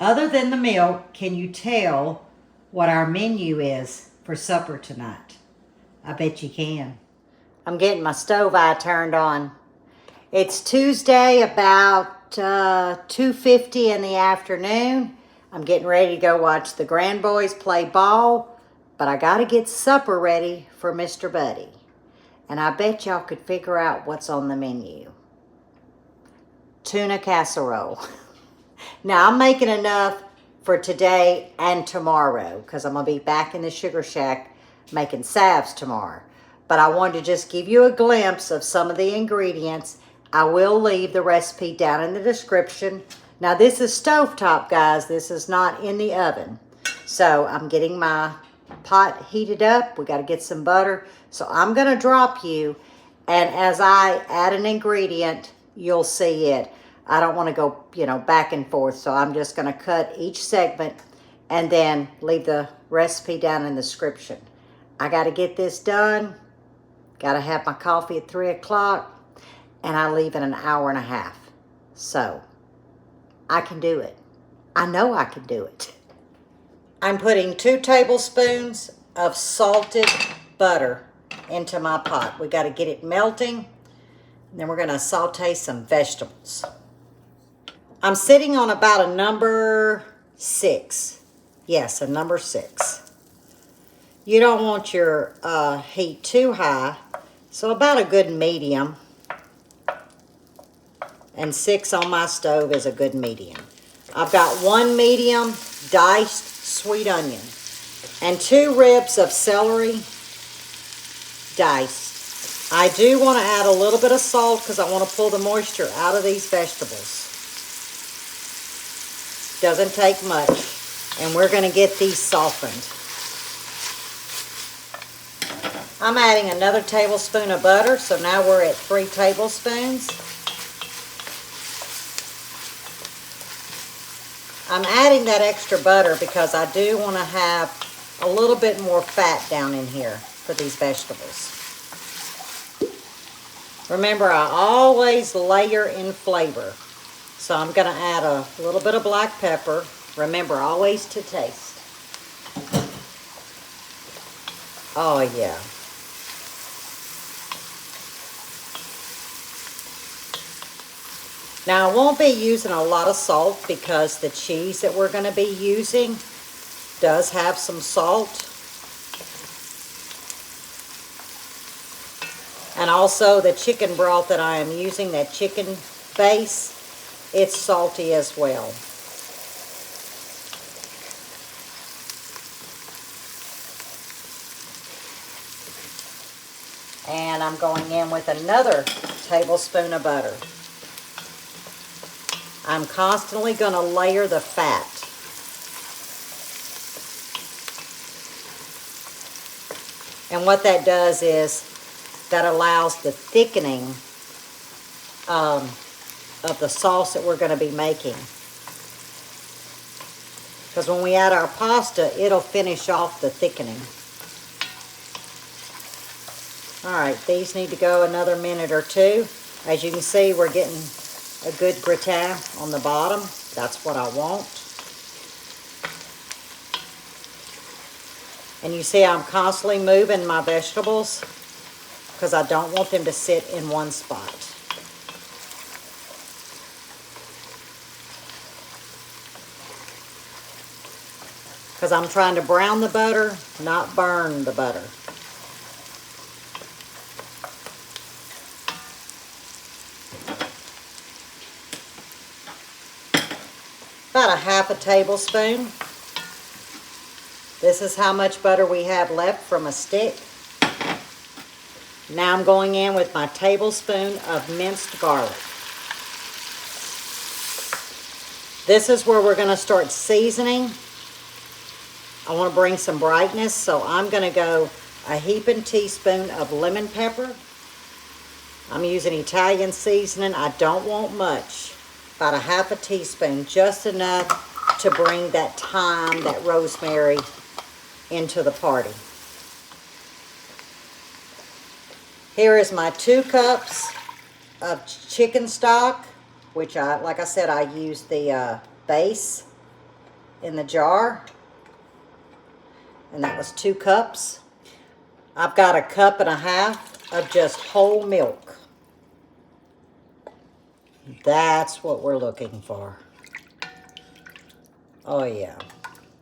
Other than the milk, can you tell what our menu is for supper tonight? I bet you can. I'm getting my stove eye turned on. It's Tuesday about 2:50 in the afternoon. I'm getting ready to go watch the grandboys play ball, but I got to get supper ready for Mr. Buddy. And I bet y'all could figure out what's on the menu. Tuna casserole. Now, I'm making enough for today and tomorrow because I'm going to be back in the sugar shack making salves tomorrow. But I wanted to just give you a glimpse of some of the ingredients. I will leave the recipe down in the description. Now, this is stovetop, guys. This is not in the oven. So, I'm getting my pot heated up. We got to get some butter. So, I'm going to drop you. And as I add an ingredient, you'll see it. I don't want to go, back and forth. So, I'm just going to cut each segment and then leave the recipe down in the description. I got to get this done. Got to have my coffee at 3 o'clock. And I leave in an hour and a half. So, I can do it. I know I can do it. I'm putting 2 tablespoons of salted butter into my pot. We got to get it melting. And then we're going to saute some vegetables. I'm sitting on about a number 6. Yes, a number 6. You don't want your heat too high. So about a good medium. And 6 on my stove is a good medium. I've got 1 medium diced sweet onion and 2 ribs of celery diced. I do want to add a little bit of salt because I want to pull the moisture out of these vegetables. Doesn't take much. And we're going to get these softened. I'm adding another tablespoon of butter, so now we're at 3 tablespoons. I'm adding that extra butter because I do want to have a little bit more fat down in here for these vegetables. Remember, I always layer in flavor. So I'm going to add a little bit of black pepper. Remember, always to taste. Oh, yeah. Now, I won't be using a lot of salt because the cheese that we're going to be using does have some salt. And also the chicken broth that I am using, that chicken base, it's salty as well. And I'm going in with another tablespoon of butter. I'm constantly going to layer the fat. And what that does is that allows the thickening of the sauce that we're going to be making. Because when we add our pasta, it'll finish off the thickening. All right, these need to go another minute or 2. As you can see, we're getting a good gratin on the bottom. That's what I want. And you see I'm constantly moving my vegetables because I don't want them to sit in one spot. Because I'm trying to brown the butter, not burn the butter. About a half a tablespoon. This is how much butter we have left from a stick. Now I'm going in with my tablespoon of minced garlic. This is where we're going to start seasoning. I want to bring some brightness, so I'm going to go a heaping teaspoon of lemon pepper. I'm using Italian seasoning. I don't want much. About a half a teaspoon, just enough to bring that thyme, that rosemary into the party. Here is my 2 cups of chicken stock, which like I said, I use the base in the jar. And that was 2 cups. I've got 1.5 cups of just whole milk. That's what we're looking for. Oh yeah.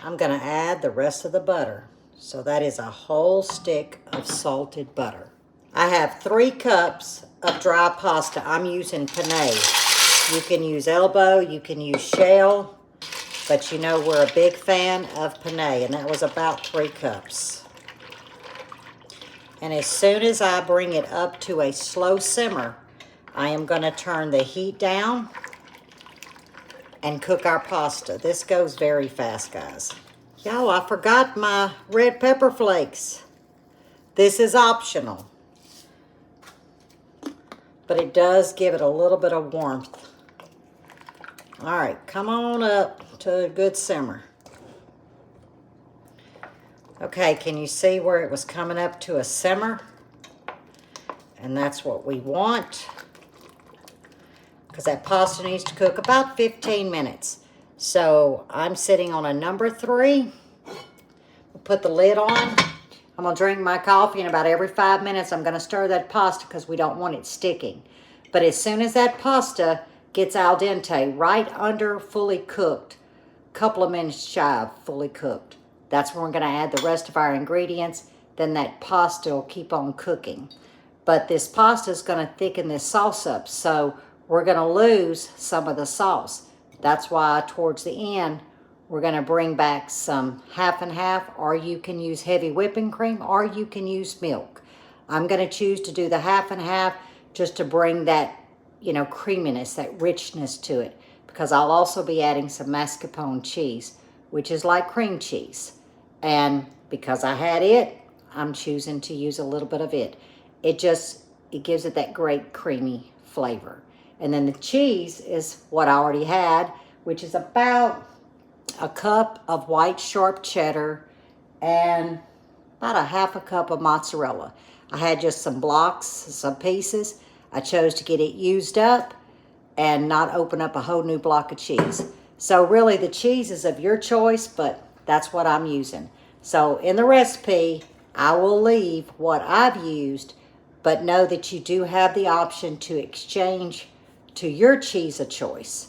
I'm gonna add the rest of the butter. So that is a whole stick of salted butter. I have 3 cups of dry pasta. I'm using penne. You can use elbow, you can use shell, but you know we're a big fan of penne, and that was about 3 cups. And as soon as I bring it up to a slow simmer, I am going to turn the heat down and cook our pasta. This goes very fast, guys. Y'all, I forgot my red pepper flakes. This is optional, but it does give it a little bit of warmth. All right, come on up to a good simmer. Okay, can you see where it was coming up to a simmer? And that's what we want, because that pasta needs to cook about 15 minutes. So I'm sitting on a number 3. We'll put the lid on. I'm gonna drink my coffee, and about every 5 minutes I'm gonna stir that pasta because we don't want it sticking. But as soon as that pasta gets al dente, right under fully cooked, couple of minutes shy of fully cooked, that's when we're gonna add the rest of our ingredients. Then that pasta will keep on cooking. But this pasta is gonna thicken this sauce up, so we're gonna lose some of the sauce. That's why towards the end, we're gonna bring back some half and half, or you can use heavy whipping cream, or you can use milk. I'm gonna choose to do the half and half just to bring that, you know, creaminess, that richness to it, because I'll also be adding some mascarpone cheese, which is like cream cheese. And because I had it, I'm choosing to use a little bit of it. It gives it that great creamy flavor. And then the cheese is what I already had, which is about 1 cup of white sharp cheddar and about 1/2 cup of mozzarella. I had just some blocks, some pieces. I chose to get it used up and not open up a whole new block of cheese. So really the cheese is of your choice, but that's what I'm using. So in the recipe, I will leave what I've used, but know that you do have the option to exchange to your cheese of choice.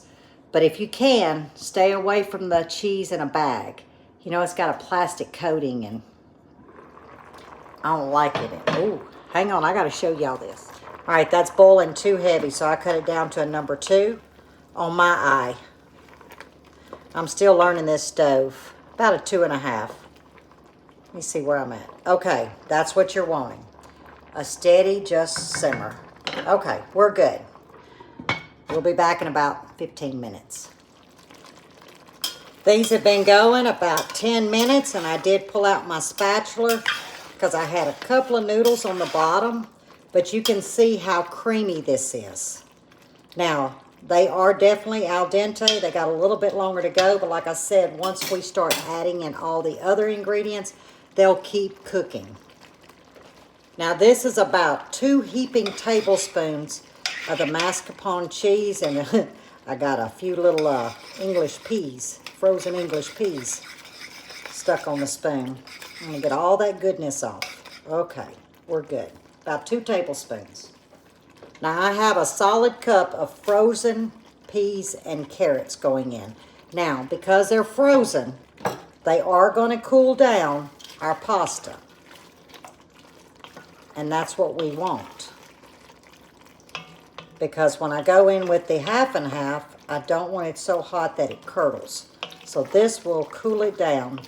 But if you can, stay away from the cheese in a bag. You know, it's got a plastic coating and I don't like it. Oh, hang on, I gotta show y'all this. All right, that's boiling too heavy, so I cut it down to a number 2 on my eye. I'm still learning this stove. About a 2.5. Let me see where I'm at. Okay, that's what you're wanting. A steady, just simmer. Okay, we're good. We'll be back in about 15 minutes. These have been going about 10 minutes, and I did pull out my spatula because I had a couple of noodles on the bottom, but you can see how creamy this is. Now, they are definitely al dente. They got a little bit longer to go, but like I said, once we start adding in all the other ingredients, they'll keep cooking. Now, this is about 2 heaping tablespoons of the mascarpone cheese, and I got a few little English peas, frozen English peas, stuck on the spoon. I'm gonna get all that goodness off. Okay, we're good. About 2 tablespoons. Now I have a solid cup of frozen peas and carrots going in. Now, because they're frozen, they are gonna cool down our pasta. And that's what we want. Because when I go in with the half and half, I don't want it so hot that it curdles. So this will cool it down.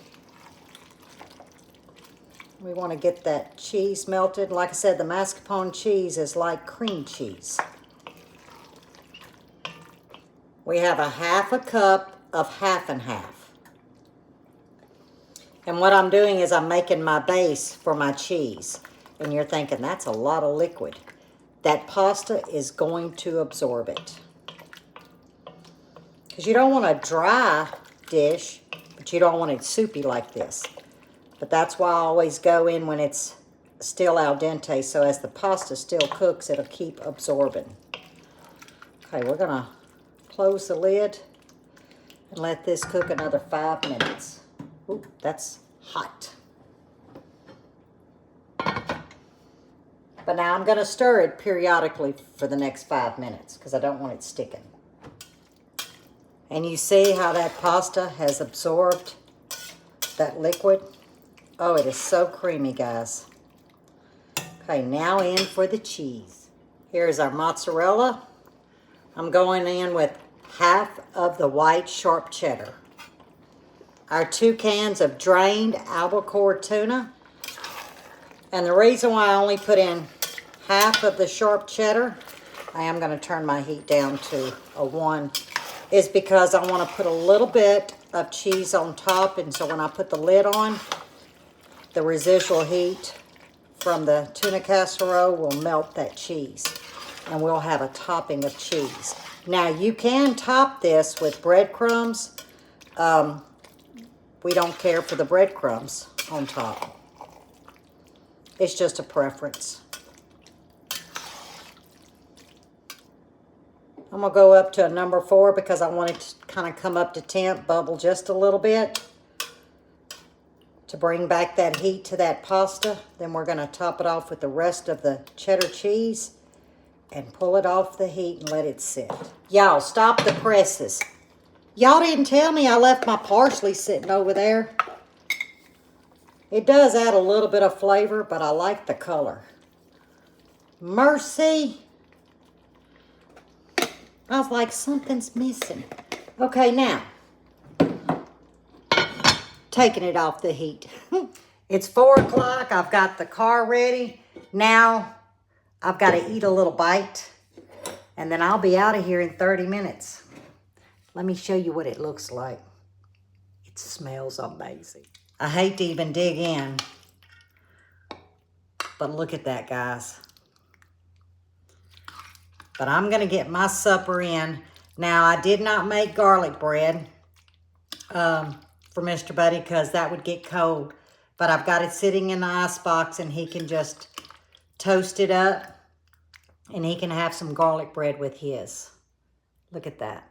We want to get that cheese melted. Like I said, the mascarpone cheese is like cream cheese. We have a 1/2 cup of half and half. And what I'm doing is I'm making my base for my cheese. And you're thinking, that's a lot of liquid. That pasta is going to absorb it. Because you don't want a dry dish, but you don't want it soupy like this. But that's why I always go in when it's still al dente, so as the pasta still cooks, it'll keep absorbing. Okay, we're gonna close the lid and let this cook another 5 minutes. Ooh, that's hot. But now I'm going to stir it periodically for the next 5 minutes because I don't want it sticking. And you see how that pasta has absorbed that liquid? Oh, it is so creamy, guys. Okay, now in for the cheese. Here's our mozzarella. I'm going in with half of the white sharp cheddar. Our 2 cans of drained albacore tuna. And the reason why I only put in half of the sharp cheddar, I am going to turn my heat down to a 1, is because I want to put a little bit of cheese on top. And so when I put the lid on, the residual heat from the tuna casserole will melt that cheese. And we'll have a topping of cheese. Now you can top this with breadcrumbs. We don't care for the breadcrumbs on top. It's just a preference. I'm going to go up to a number 4 because I want it to kind of come up to temp, bubble just a little bit to bring back that heat to that pasta. Then we're going to top it off with the rest of the cheddar cheese and pull it off the heat and let it sit. Y'all, stop the presses. Y'all didn't tell me I left my parsley sitting over there. It does add a little bit of flavor, but I like the color. Mercy. I was like, something's missing. Okay, now, taking it off the heat. It's 4 o'clock. I've got the car ready. Now, I've got to eat a little bite, and then I'll be out of here in 30 minutes. Let me show you what it looks like. It smells amazing. I hate to even dig in, but look at that, guys. But I'm going to get my supper in. Now, I did not make garlic bread for Mr. Buddy because that would get cold. But I've got it sitting in the icebox, and he can just toast it up, and he can have some garlic bread with his. Look at that.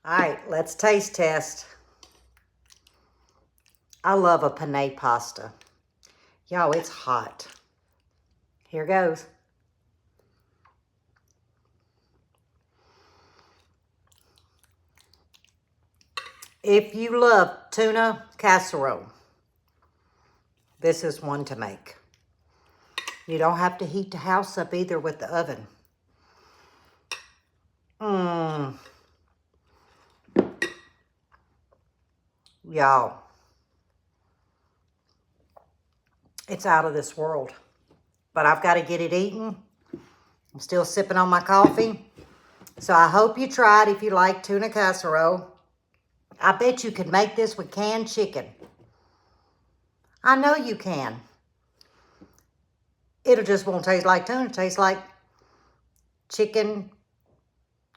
All right, let's taste test. I love a penne pasta. Y'all, it's hot. Here goes. If you love tuna casserole, this is one to make. You don't have to heat the house up either with the oven. Y'all, it's out of this world. But I've got to get it eaten. I'm still sipping on my coffee. So I hope you tried if you like tuna casserole. I bet you could make this with canned chicken. I know you can. It'll just won't taste like tuna. It tastes like chicken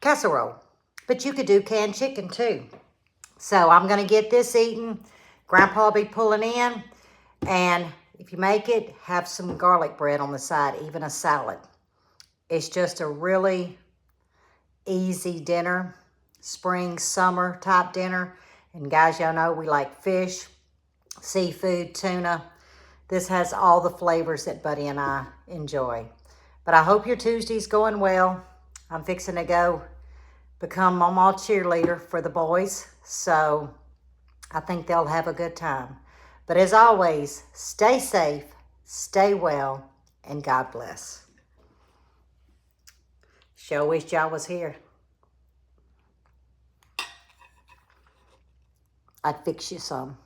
casserole. But you could do canned chicken too. So I'm going to get this eaten. Grandpa will be pulling in. And if you make it, have some garlic bread on the side, even a salad. It's just a really easy dinner. Spring, summer type dinner. And guys, y'all know we like fish, seafood, tuna. This has all the flavors that Buddy and I enjoy. But I hope your Tuesday's going well. I'm fixing to go become Mama cheerleader for the boys. So I think they'll have a good time. But as always, stay safe, stay well, and God bless. Sure wish y'all was here. I'd fix you some.